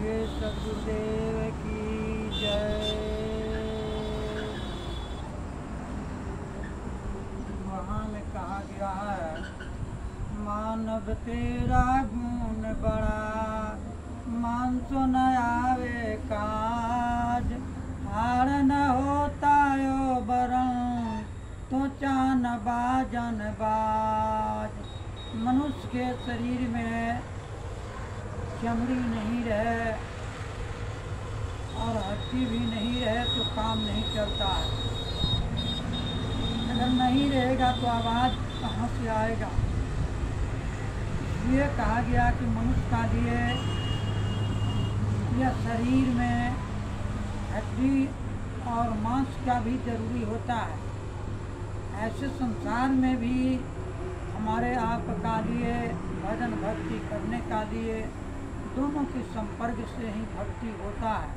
बोलिए सदगुरुदेव की जय। वहाँ में कहा गया है, मानव तेरा गुण बड़ा, मानसो न आवे काज, हार न होता यो बरं, तो चान बाजन बाज। मनुष्य के शरीर में चमड़ी नहीं रहे और हड्डी भी नहीं रहे तो काम नहीं चलता है। अगर नहीं रहेगा तो आवाज़ कहाँ से आएगा। इसलिए कहा गया कि मनुष्य का लिए यह शरीर में हड्डी और मांस का भी जरूरी होता है। ऐसे संसार में भी हमारे आप का लिए भजन भक्ति करने का लिए दोनों के संपर्क से ही भक्ति होता है।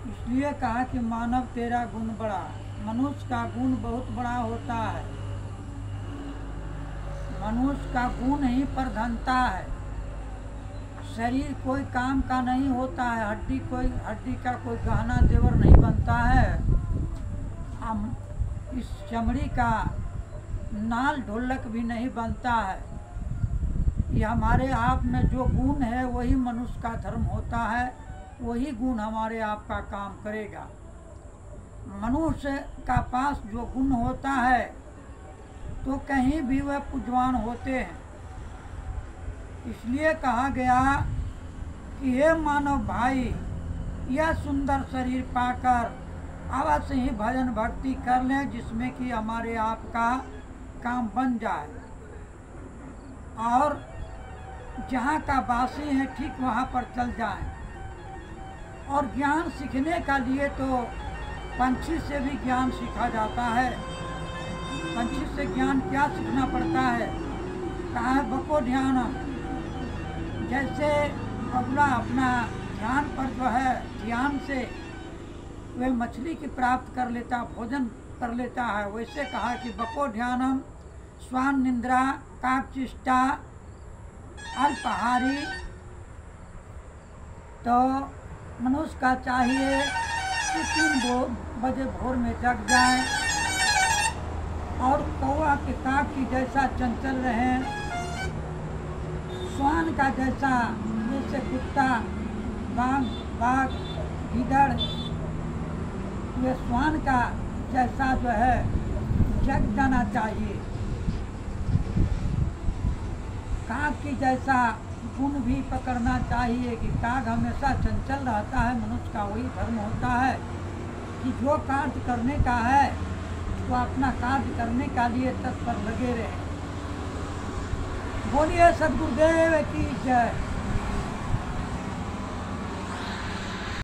इसलिए कहा कि मानव तेरा गुण बड़ा, मनुष्य का गुण बहुत बड़ा होता है। मनुष्य का गुण ही प्रधानता है। शरीर कोई काम का नहीं होता है, हड्डी का कोई गहना जेवर नहीं बनता है। इस चमड़ी का नाल ढोलक भी नहीं बनता है। ये हमारे आप में जो गुण है वही मनुष्य का धर्म होता है, वही गुण हमारे आप का काम करेगा। मनुष्य का पास जो गुण होता है तो कहीं भी वह पूजवान होते हैं। इसलिए कहा गया कि हे मानव भाई, यह सुंदर शरीर पाकर अवश्य ही भजन भक्ति कर लें, जिसमें कि हमारे आप का काम बन जाए। और जहाँ का वासी है ठीक वहाँ पर चल जाएं। और ज्ञान सीखने का लिए तो पंछी से भी ज्ञान सीखा जाता है। पंछी से ज्ञान क्या सीखना पड़ता है? कहा है बको ध्यान। जैसे बगुला अपना ध्यान पर जो है ध्यान से वह मछली की प्राप्त कर लेता, भोजन कर लेता है, वैसे कहा कि बको ध्यानम स्वान निंद्रा काकचिष्टा अल्पहारी। तो मनुष्य का चाहिए कि 3 बजे भोर में जग जाए और कौवा के काक की जैसा चंचल रहे, स्वान का जैसा, जैसे कुत्ता बाघ गीदड़, ये स्वान का जैसा जो है जग जाना चाहिए। काग की जैसा गुण भी पकड़ना चाहिए कि काग हमेशा चंचल रहता है। मनुष्य का वही धर्म होता है कि जो कार्य करने का है वो अपना कार्य करने का लिए तत्पर लगे रहे। बोलिए सदगुरुदेव की जय।